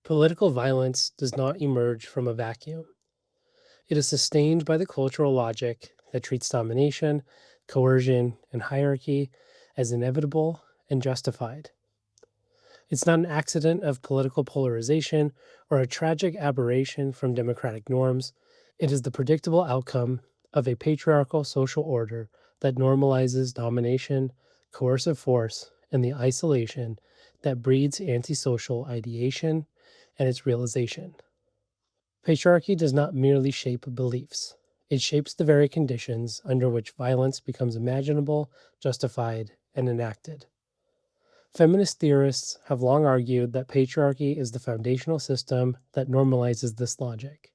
Political violence does not emerge from a vacuum. It is sustained by the cultural logic that treats domination, coercion, and hierarchy as inevitable and justified. It's not an accident of political polarization or a tragic aberration from democratic norms. It is the predictable outcome of a patriarchal social order that normalizes domination, coercive force, and the isolation that breeds antisocial ideation and its realization. Patriarchy does not merely shape beliefs, it shapes the very conditions under which violence becomes imaginable, justified, and enacted. Feminist theorists have long argued that patriarchy is the foundational system that normalizes this logic.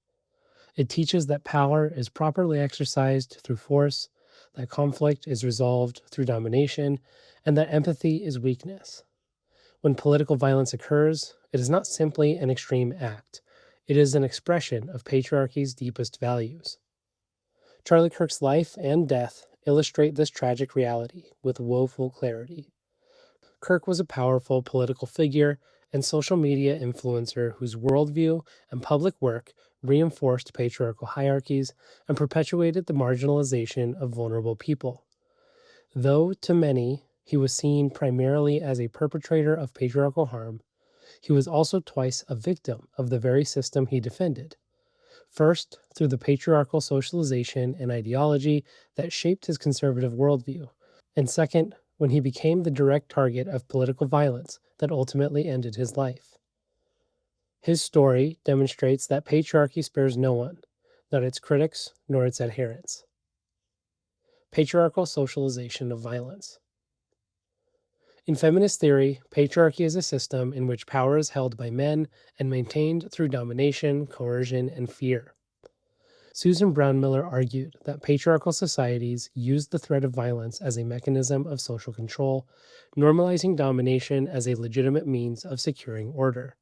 It teaches that power is properly exercised through force, that conflict is resolved through domination, and that empathy is weakness. When political violence occurs, it is not simply an extreme act. It is an expression of patriarchy's deepest values. Charlie Kirk's life and death illustrate this tragic reality with woeful clarity. Kirk was a powerful political figure and social media influencer whose worldview and public work reinforced patriarchal hierarchies and perpetuated the marginalization of vulnerable people. Though to many, he was seen primarily as a perpetrator of patriarchal harm, he was also twice a victim of the very system he defended. First, through the patriarchal socialization and ideology that shaped his conservative worldview, and second, when he became the direct target of political violence that ultimately ended his life. His story demonstrates that patriarchy spares no one, not its critics nor its adherents. Patriarchal socialization of violence. In feminist theory, patriarchy is a system in which power is held by men and maintained through domination, coercion, and fear. Susan Brown Miller argued that patriarchal societies use the threat of violence as a mechanism of social control, normalizing domination as a legitimate means of securing order.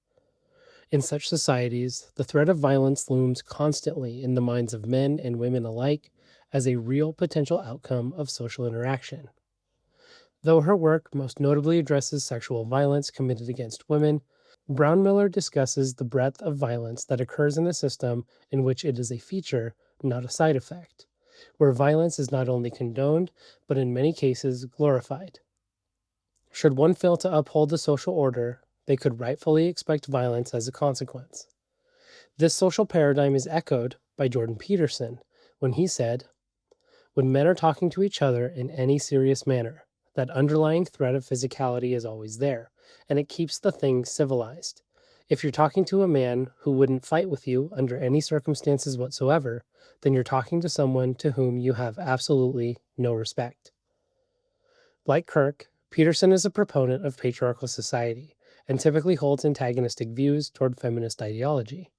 In such societies, the threat of violence looms constantly in the minds of men and women alike as a real potential outcome of social interaction. Though her work most notably addresses sexual violence committed against women, Brown Miller discusses the breadth of violence that occurs in a system in which it is a feature, not a side effect, where violence is not only condoned, but in many cases glorified. Should one fail to uphold the social order, they could rightfully expect violence as a consequence. This social paradigm is echoed by Jordan Peterson when he said, "When men are talking to each other in any serious manner, that underlying threat of physicality is always there, and it keeps the thing civilized. If you're talking to a man who wouldn't fight with you under any circumstances whatsoever, then you're talking to someone to whom you have absolutely no respect." Like Kirk, Peterson is a proponent of patriarchal society and typically holds antagonistic views toward feminist ideology.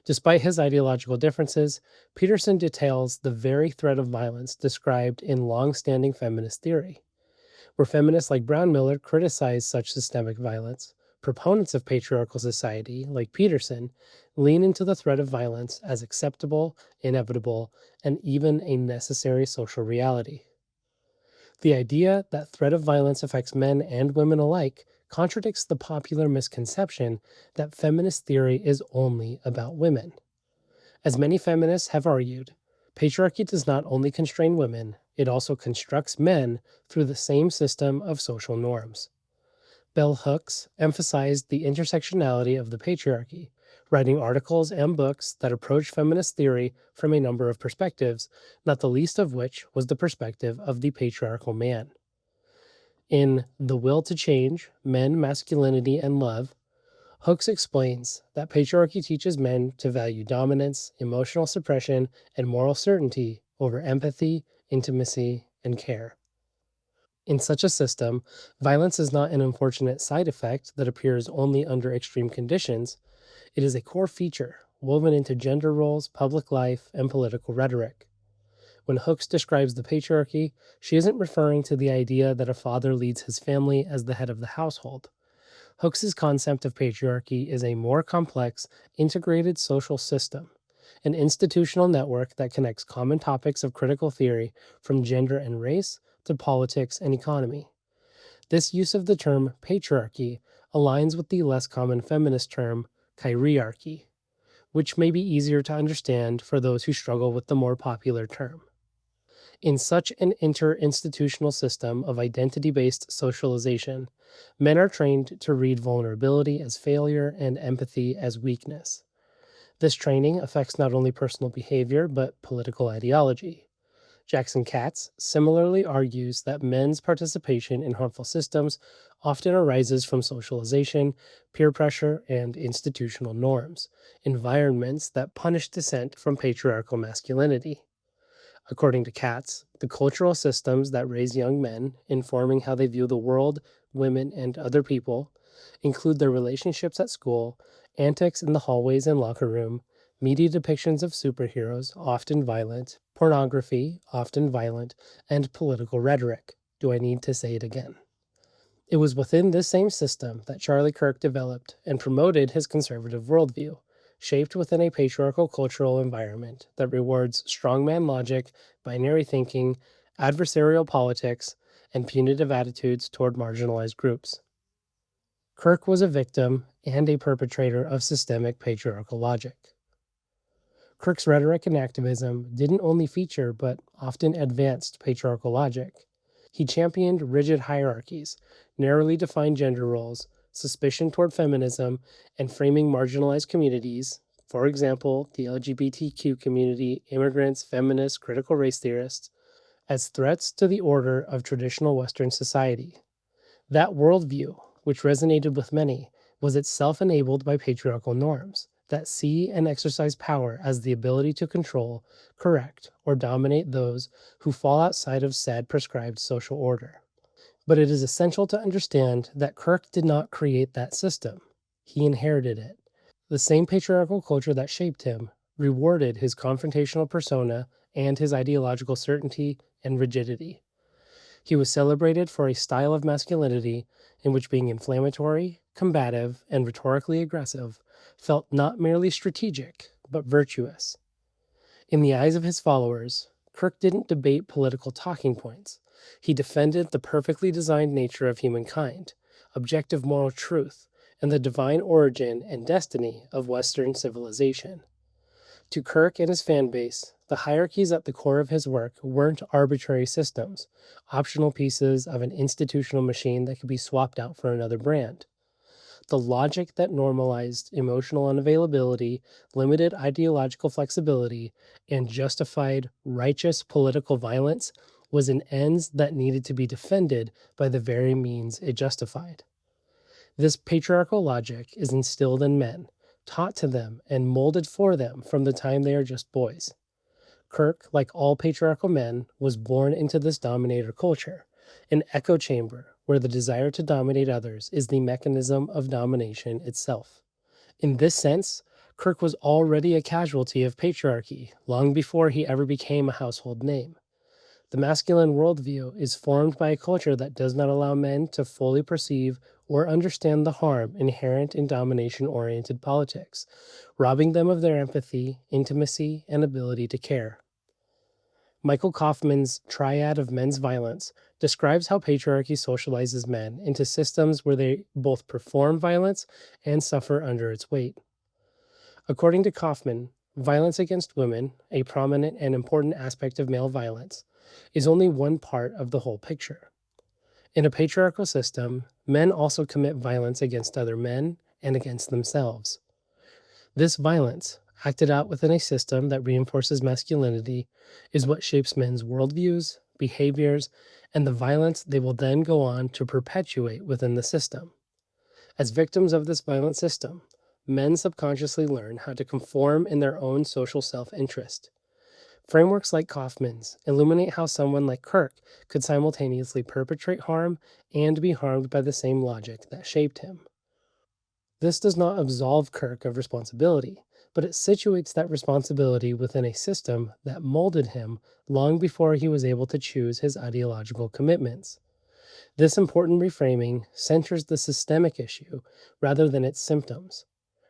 Despite his ideological differences, Peterson details the very threat of violence described in long-standing feminist theory. Where feminists like Brown Miller criticize such systemic violence, proponents of patriarchal society, like Peterson, lean into the threat of violence as acceptable, inevitable, and even a necessary social reality. The idea that threat of violence affects men and women alike contradicts the popular misconception that feminist theory is only about women. As many feminists have argued, patriarchy does not only constrain women, it also constructs men through the same system of social norms. Bell Hooks emphasized the intersectionality of the patriarchy, writing articles and books that approach feminist theory from a number of perspectives, not the least of which was the perspective of the patriarchal man. In The Will to Change, Men, Masculinity, and Love, Hooks explains that patriarchy teaches men to value dominance, emotional suppression, and moral certainty over empathy, intimacy, and care. In such a system, violence is not an unfortunate side effect that appears only under extreme conditions. It is a core feature woven into gender roles, public life, and political rhetoric. When Hooks describes the patriarchy, she isn't referring to the idea that a father leads his family as the head of the household. Hooks's concept of patriarchy is a more complex, integrated social system, an institutional network that connects common topics of critical theory from gender and race to politics and economy. This use of the term patriarchy aligns with the less common feminist term chiriarchy, which may be easier to understand for those who struggle with the more popular term. In such an inter-institutional system of identity-based socialization, men are trained to read vulnerability as failure and empathy as weakness. This training affects not only personal behavior, but political ideology. Jackson Katz similarly argues that men's participation in harmful systems often arises from socialization, peer pressure, and institutional norms, environments that punish dissent from patriarchal masculinity. According to Katz, the cultural systems that raise young men, informing how they view the world, women, and other people, include their relationships at school, antics in the hallways and locker room, media depictions of superheroes, often violent, pornography, often violent, and political rhetoric. Do I need to say it again? It was within this same system that Charlie Kirk developed and promoted his conservative worldview, shaped within a patriarchal cultural environment that rewards strongman logic, binary thinking, adversarial politics, and punitive attitudes toward marginalized groups. Kirk was a victim and a perpetrator of systemic patriarchal logic. Kirk's rhetoric and activism didn't only feature but often advanced patriarchal logic. He championed rigid hierarchies, narrowly defined gender roles, suspicion toward feminism, and framing marginalized communities, for example, the LGBTQ community, immigrants, feminists, critical race theorists, as threats to the order of traditional Western society. That worldview, which resonated with many, was itself enabled by patriarchal norms that see and exercise power as the ability to control, correct, or dominate those who fall outside of said prescribed social order. But it is essential to understand that Kirk did not create that system. He inherited it. The same patriarchal culture that shaped him rewarded his confrontational persona and his ideological certainty and rigidity. He was celebrated for a style of masculinity in which being inflammatory, combative, and rhetorically aggressive felt not merely strategic, but virtuous. In the eyes of his followers, Kirk didn't debate political talking points. He defended the perfectly designed nature of humankind, objective moral truth, and the divine origin and destiny of Western civilization. To Kirk and his fan base, the hierarchies at the core of his work weren't arbitrary systems, optional pieces of an institutional machine that could be swapped out for another brand. The logic that normalized emotional unavailability, limited ideological flexibility, and justified righteous political violence was an ends that needed to be defended by the very means it justified. This patriarchal logic is instilled in men, taught to them, and molded for them from the time they are just boys. Kirk, like all patriarchal men, was born into this dominator culture, an echo chamber where the desire to dominate others is the mechanism of domination itself. In this sense, Kirk was already a casualty of patriarchy long before he ever became a household name. The masculine worldview is formed by a culture that does not allow men to fully perceive or understand the harm inherent in domination-oriented politics, robbing them of their empathy, intimacy, and ability to care. Michael Kaufman's triad of men's violence describes how patriarchy socializes men into systems where they both perform violence and suffer under its weight. According to Kaufman, violence against women, a prominent and important aspect of male violence, is only one part of the whole picture. In a patriarchal system, men also commit violence against other men and against themselves. This violence, acted out within a system that reinforces masculinity, is what shapes men's worldviews, behaviors, and the violence they will then go on to perpetuate within the system. As victims of this violent system, men subconsciously learn how to conform in their own social self-interest. Frameworks like Kaufman's illuminate how someone like Kirk could simultaneously perpetrate harm and be harmed by the same logic that shaped him. This does not absolve Kirk of responsibility, but it situates that responsibility within a system that molded him long before he was able to choose his ideological commitments. This important reframing centers the systemic issue rather than its symptoms.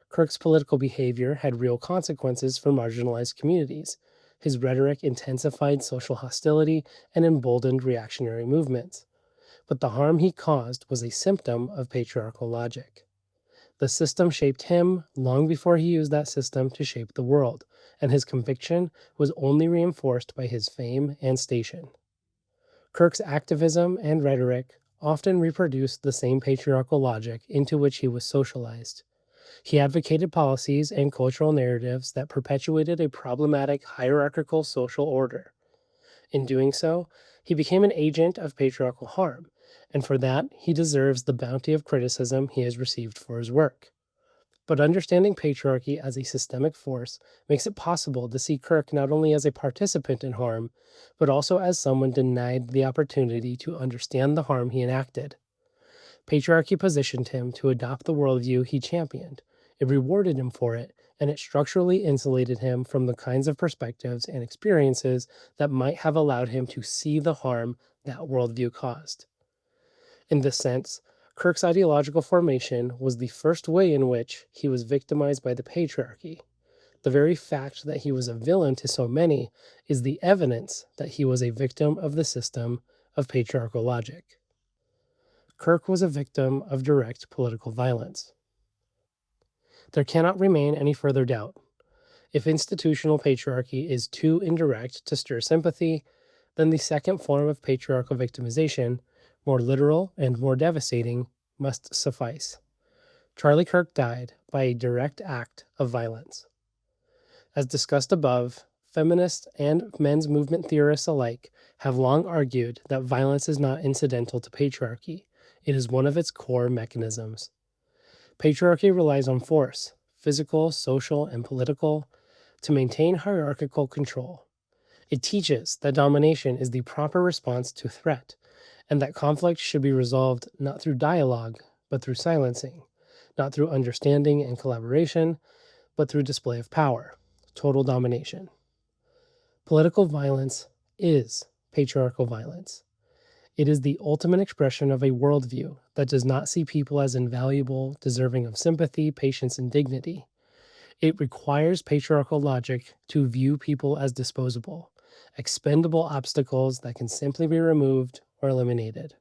Kirk's political behavior had real consequences for marginalized communities. His rhetoric intensified social hostility and emboldened reactionary movements. But the harm he caused was a symptom of patriarchal logic. The system shaped him long before he used that system to shape the world, and his conviction was only reinforced by his fame and station. Kirk's activism and rhetoric often reproduced the same patriarchal logic into which he was socialized. He advocated policies and cultural narratives that perpetuated a problematic hierarchical social order. In doing so, he became an agent of patriarchal harm, and for that, he deserves the bounty of criticism he has received for his work. But understanding patriarchy as a systemic force makes it possible to see Kirk not only as a participant in harm, but also as someone denied the opportunity to understand the harm he enacted. Patriarchy positioned him to adopt the worldview he championed. It rewarded him for it, and it structurally insulated him from the kinds of perspectives and experiences that might have allowed him to see the harm that worldview caused. In this sense, Kirk's ideological formation was the first way in which he was victimized by the patriarchy. The very fact that he was a villain to so many is the evidence that he was a victim of the system of patriarchal logic. Kirk was a victim of direct political violence. There cannot remain any further doubt. If institutional patriarchy is too indirect to stir sympathy, then the second form of patriarchal victimization, more literal and more devastating, must suffice. Charlie Kirk died by a direct act of violence. As discussed above, feminists and men's movement theorists alike have long argued that violence is not incidental to patriarchy. It is one of its core mechanisms. Patriarchy relies on force, physical, social, and political, to maintain hierarchical control. It teaches that domination is the proper response to threat, and that conflict should be resolved not through dialogue, but through silencing, not through understanding and collaboration, but through display of power, total domination. Political violence is patriarchal violence. It is the ultimate expression of a worldview that does not see people as invaluable, deserving of sympathy, patience, and dignity. It requires patriarchal logic to view people as disposable, expendable obstacles that can simply be removed or eliminated.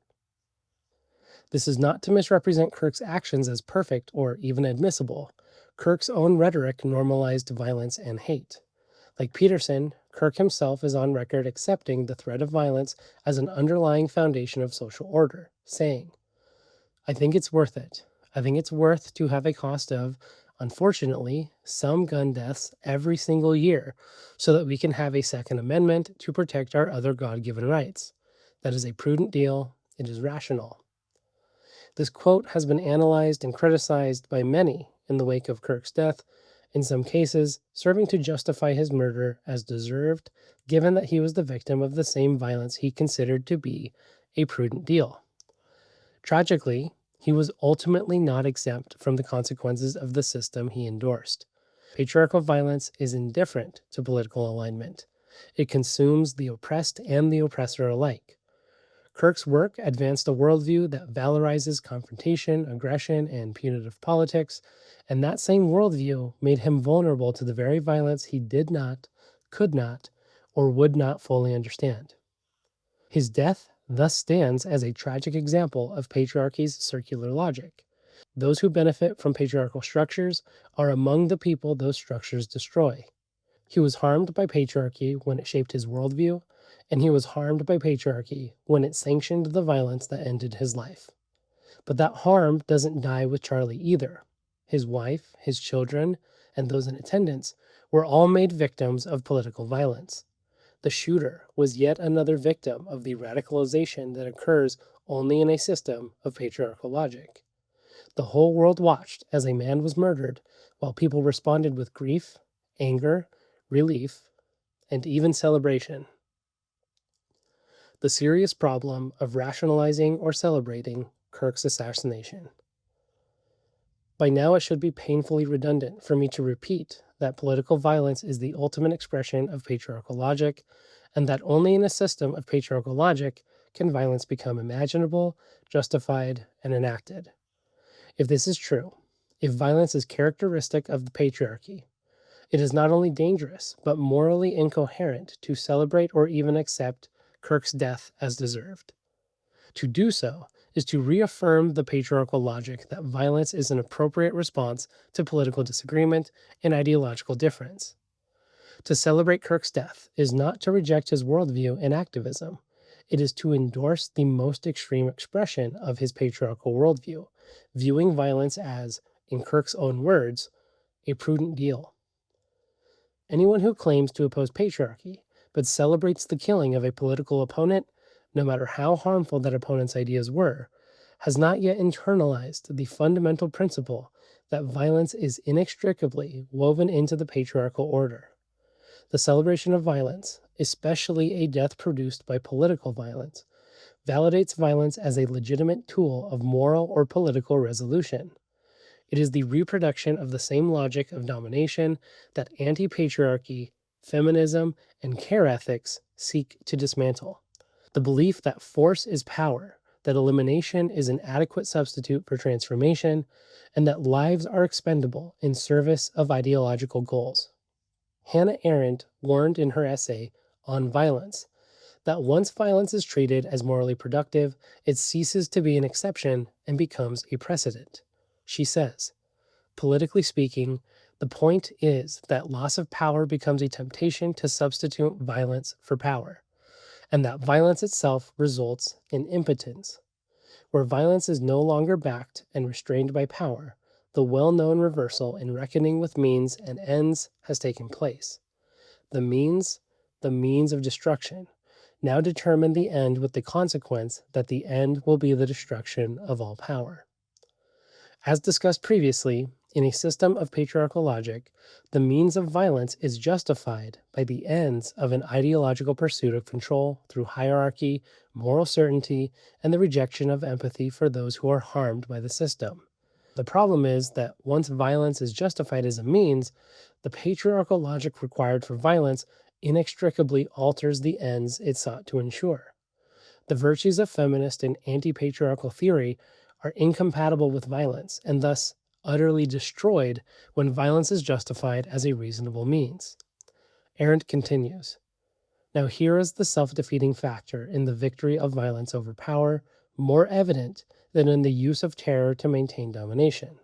This is not to misrepresent Kirk's actions as perfect or even admissible. Kirk's own rhetoric normalized violence and hate. Like Peterson, Kirk himself is on record accepting the threat of violence as an underlying foundation of social order, saying, "I think it's worth it. I think it's worth to have a cost of, unfortunately, some gun deaths every single year so that we can have a Second Amendment to protect our other God-given rights. That is a prudent deal. It is rational." This quote has been analyzed and criticized by many in the wake of Kirk's death, in some cases serving to justify his murder as deserved, given that he was the victim of the same violence he considered to be a prudent deal. Tragically, he was ultimately not exempt from the consequences of the system he endorsed. Patriarchal violence is indifferent to political alignment. It consumes the oppressed and the oppressor alike. Kirk's work advanced a worldview that valorizes confrontation, aggression, and punitive politics, and that same worldview made him vulnerable to the very violence he did not, could not, or would not fully understand. His death thus stands as a tragic example of patriarchy's circular logic. Those who benefit from patriarchal structures are among the people those structures destroy. He was harmed by patriarchy when it shaped his worldview, and he was harmed by patriarchy when it sanctioned the violence that ended his life. But that harm doesn't die with Charlie either. His wife, his children, and those in attendance were all made victims of political violence. The shooter was yet another victim of the radicalization that occurs only in a system of patriarchal logic. The whole world watched as a man was murdered, while people responded with grief, anger, relief, and even celebration. The serious problem of rationalizing or celebrating Kirk's assassination. By now, it should be painfully redundant for me to repeat that political violence is the ultimate expression of patriarchal logic, and that only in a system of patriarchal logic can violence become imaginable, justified, and enacted. If this is true, if violence is characteristic of the patriarchy, it is not only dangerous, but morally incoherent to celebrate or even accept Kirk's death as deserved. To do so is to reaffirm the patriarchal logic that violence is an appropriate response to political disagreement and ideological difference. To celebrate Kirk's death is not to reject his worldview and activism. It is to endorse the most extreme expression of his patriarchal worldview, viewing violence as, in Kirk's own words, a prudent deal. Anyone who claims to oppose patriarchy, but celebrates the killing of a political opponent, no matter how harmful that opponent's ideas were, has not yet internalized the fundamental principle that violence is inextricably woven into the patriarchal order. The celebration of violence, especially a death produced by political violence, validates violence as a legitimate tool of moral or political resolution. It is the reproduction of the same logic of domination that anti-patriarchy, feminism, and care ethics seek to dismantle. The belief that force is power, that elimination is an adequate substitute for transformation, and that lives are expendable in service of ideological goals. Hannah Arendt warned in her essay On Violence that once violence is treated as morally productive, it ceases to be an exception and becomes a precedent. She says, politically speaking, the point is that loss of power becomes a temptation to substitute violence for power, and that violence itself results in impotence. Where violence is no longer backed and restrained by power, the well-known reversal in reckoning with means and ends has taken place. The means of destruction, now determine the end with the consequence that the end will be the destruction of all power. As discussed previously, in a system of patriarchal logic, the means of violence is justified by the ends of an ideological pursuit of control through hierarchy, moral certainty, and the rejection of empathy for those who are harmed by the system. The problem is that once violence is justified as a means, the patriarchal logic required for violence inextricably alters the ends it sought to ensure. The virtues of feminist and anti-patriarchal theory are incompatible with violence and thus utterly destroyed when violence is justified as a reasonable means. Arendt continues, now here is the self-defeating factor in the victory of violence over power, more evident than in the use of terror to maintain domination.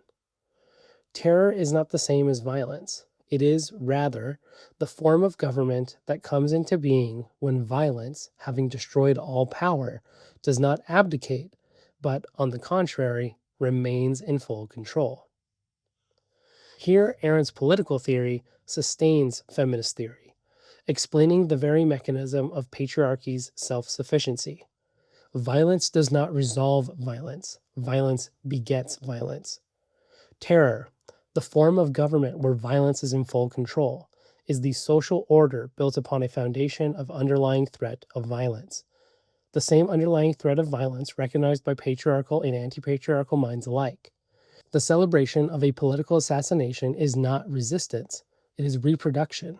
Terror is not the same as violence. It is, rather, the form of government that comes into being when violence, having destroyed all power, does not abdicate, but, on the contrary, remains in full control. Here, Arendt's political theory sustains feminist theory, explaining the very mechanism of patriarchy's self-sufficiency. Violence does not resolve violence. Violence begets violence. Terror, the form of government where violence is in full control, is the social order built upon a foundation of underlying threat of violence. The same underlying threat of violence recognized by patriarchal and anti-patriarchal minds alike. The celebration of a political assassination is not resistance, it is reproduction.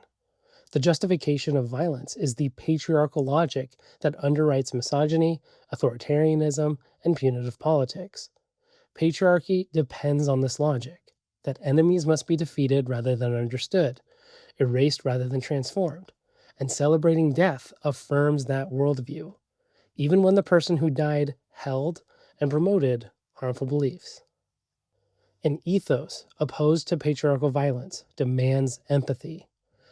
The justification of violence is the patriarchal logic that underwrites misogyny, authoritarianism, and punitive politics. Patriarchy depends on this logic, that enemies must be defeated rather than understood, erased rather than transformed, and celebrating death affirms that worldview, even when the person who died held and promoted harmful beliefs. An ethos opposed to patriarchal violence demands empathy,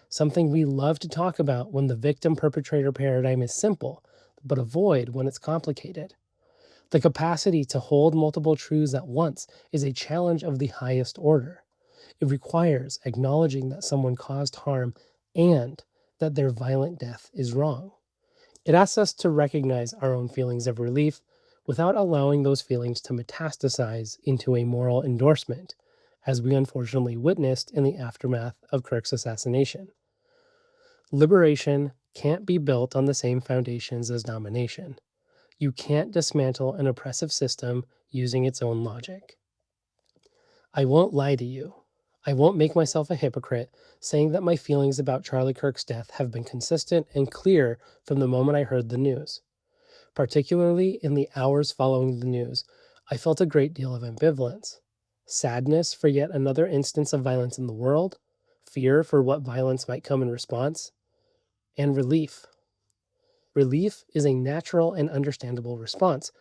something we love to talk about when the victim-perpetrator paradigm is simple, but avoid when it's complicated. The capacity to hold multiple truths at once is a challenge of the highest order. It requires acknowledging that someone caused harm and that their violent death is wrong. It asks us to recognize our own feelings of relief without allowing those feelings to metastasize into a moral endorsement, as we unfortunately witnessed in the aftermath of Kirk's assassination. Liberation can't be built on the same foundations as domination. You can't dismantle an oppressive system using its own logic. I won't lie to you. I won't make myself a hypocrite saying that my feelings about Charlie Kirk's death have been consistent and clear from the moment I heard the news. Particularly in the hours following the news, I felt a great deal of ambivalence. Sadness for yet another instance of violence in the world, fear for what violence might come in response, and relief. Relief is a natural and understandable response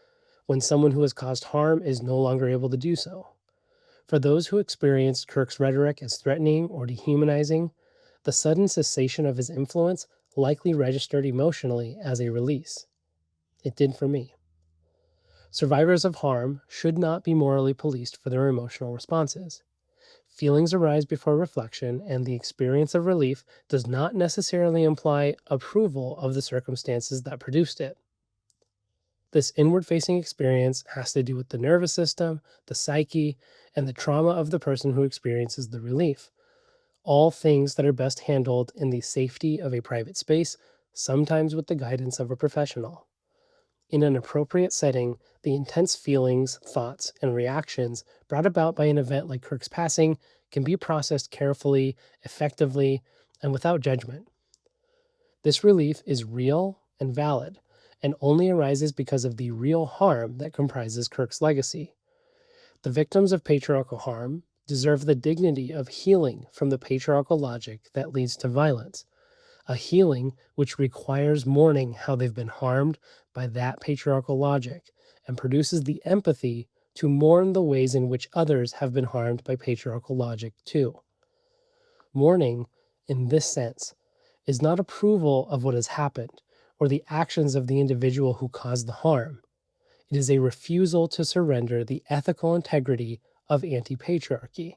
when someone who has caused harm is no longer able to do so. For those who experienced Kirk's rhetoric as threatening or dehumanizing, the sudden cessation of his influence likely registered emotionally as a release. It did for me. Survivors of harm should not be morally policed for their emotional responses. Feelings arise before reflection, and the experience of relief does not necessarily imply approval of the circumstances that produced it. This inward-facing experience has to do with the nervous system, the psyche, and the trauma of the person who experiences the relief. All things that are best handled in the safety of a private space, sometimes with the guidance of a professional. In an appropriate setting, the intense feelings, thoughts, and reactions brought about by an event like Kirk's passing can be processed carefully, effectively, and without judgment. This relief is real and valid, and only arises because of the real harm that comprises Kirk's legacy. The victims of patriarchal harm deserve the dignity of healing from the patriarchal logic that leads to violence, a healing which requires mourning how they've been harmed by that patriarchal logic and produces the empathy to mourn the ways in which others have been harmed by patriarchal logic too. Mourning, in this sense, is not approval of what has happened or the actions of the individual who caused the harm. It is a refusal to surrender the ethical integrity of anti-patriarchy.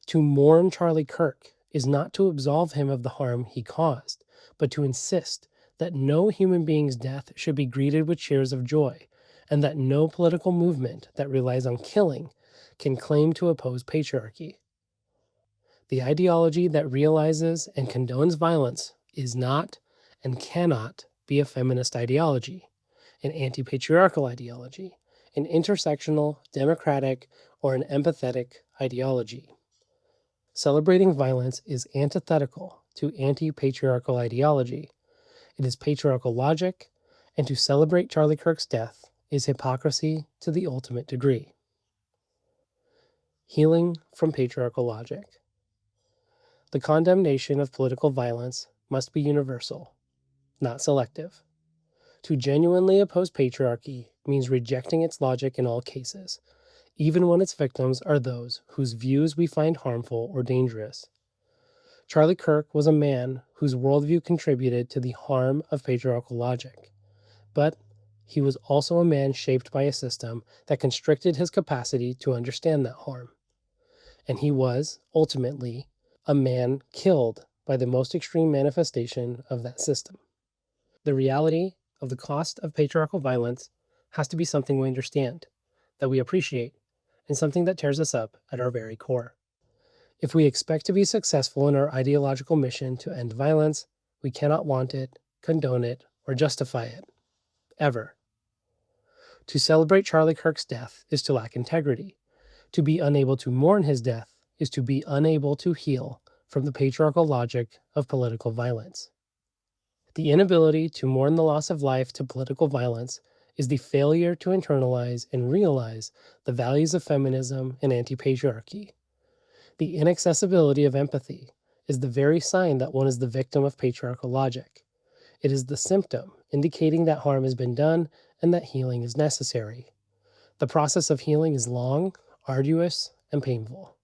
To mourn Charlie Kirk is not to absolve him of the harm he caused, but to insist that no human being's death should be greeted with cheers of joy, and that no political movement that relies on killing can claim to oppose patriarchy. The ideology that realizes and condones violence is not and cannot be a feminist ideology, an anti-patriarchal ideology, an intersectional, democratic, or an empathetic ideology. Celebrating violence is antithetical to anti-patriarchal ideology. It is patriarchal logic, and to celebrate Charlie Kirk's death is hypocrisy to the ultimate degree. Healing from patriarchal logic. The condemnation of political violence must be universal, not selective. To genuinely oppose patriarchy means rejecting its logic in all cases, even when its victims are those whose views we find harmful or dangerous. Charlie Kirk was a man whose worldview contributed to the harm of patriarchal logic, but he was also a man shaped by a system that constricted his capacity to understand that harm. And he was, ultimately, a man killed by the most extreme manifestation of that system. The reality of the cost of patriarchal violence has to be something we understand, that we appreciate, and something that tears us up at our very core. If we expect to be successful in our ideological mission to end violence, we cannot want it, condone it, or justify it. Ever. To celebrate Charlie Kirk's death is to lack integrity. To be unable to mourn his death is to be unable to heal from the patriarchal logic of political violence. The inability to mourn the loss of life to political violence is the failure to internalize and realize the values of feminism and anti-patriarchy. The inaccessibility of empathy is the very sign that one is the victim of patriarchal logic. It is the symptom indicating that harm has been done and that healing is necessary. The process of healing is long, arduous, and painful.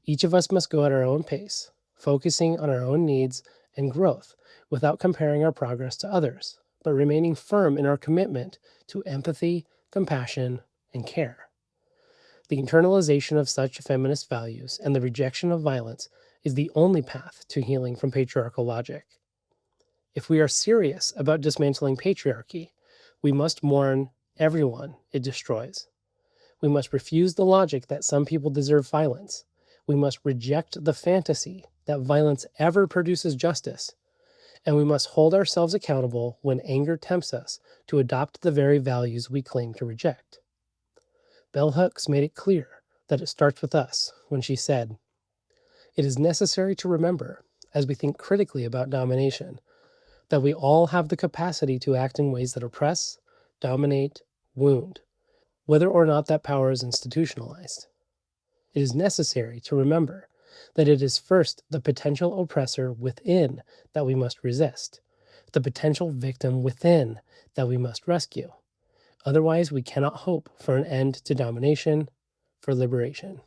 Each of us must go at our own pace, focusing on our own needs and growth without comparing our progress to others, but remaining firm in our commitment to empathy, compassion, and care. The internalization of such feminist values and the rejection of violence is the only path to healing from patriarchal logic. If we are serious about dismantling patriarchy, we must mourn everyone it destroys. We must refuse the logic that some people deserve violence. We must reject the fantasy that violence ever produces justice. And we must hold ourselves accountable when anger tempts us to adopt the very values we claim to reject. Bell Hooks made it clear that it starts with us when she said, "It is necessary to remember, as we think critically about domination, that we all have the capacity to act in ways that oppress, dominate, wound, whether or not that power is institutionalized. It is necessary to remember that it is first the potential oppressor within that we must resist, the potential victim within that we must rescue. Otherwise, we cannot hope for an end to domination, for liberation.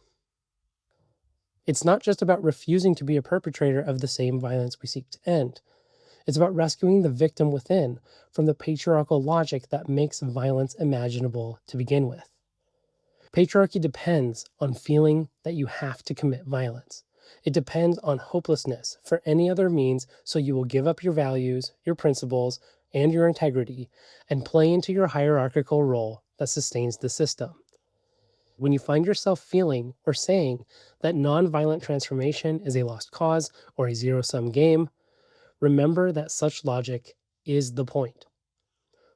It's not just about refusing to be a perpetrator of the same violence we seek to end. It's about rescuing the victim within from the patriarchal logic that makes violence imaginable to begin with. Patriarchy depends on feeling that you have to commit violence. It depends on hopelessness for any other means, so you will give up your values, your principles, and your integrity and play into your hierarchical role that sustains the system. When you find yourself feeling or saying that nonviolent transformation is a lost cause or a zero-sum game, remember that such logic is the point.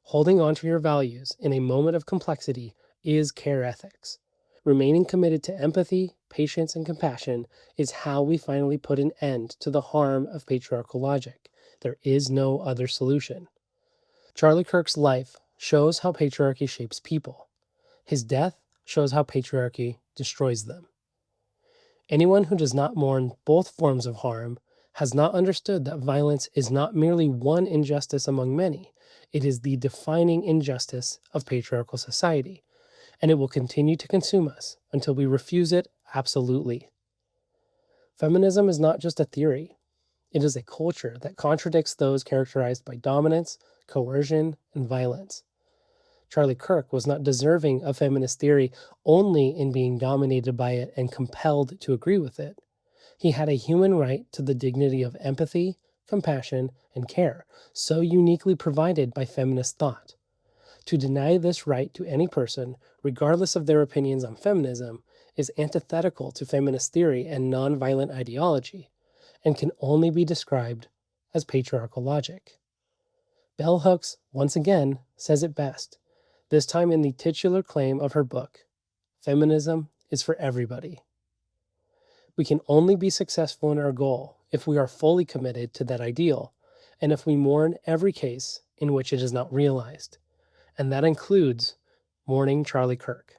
Holding on to your values in a moment of complexity is care ethics. Remaining committed to empathy, patience, and compassion is how we finally put an end to the harm of patriarchal logic. There is no other solution. Charlie Kirk's life shows how patriarchy shapes people. His death shows how patriarchy destroys them. Anyone who does not mourn both forms of harm has not understood that violence is not merely one injustice among many. It is the defining injustice of patriarchal society, and it will continue to consume us until we refuse it absolutely. Feminism is not just a theory. It is a culture that contradicts those characterized by dominance, coercion, and violence. Charlie Kirk was not deserving of feminist theory only in being dominated by it and compelled to agree with it. He had a human right to the dignity of empathy, compassion, and care, so uniquely provided by feminist thought. To deny this right to any person, regardless of their opinions on feminism, is antithetical to feminist theory and nonviolent ideology, and can only be described as patriarchal logic. Bell Hooks, once again, says it best, this time in the titular claim of her book, "Feminism is for everybody." We can only be successful in our goal if we are fully committed to that ideal, and if we mourn every case in which it is not realized. And that includes mourning Charlie Kirk.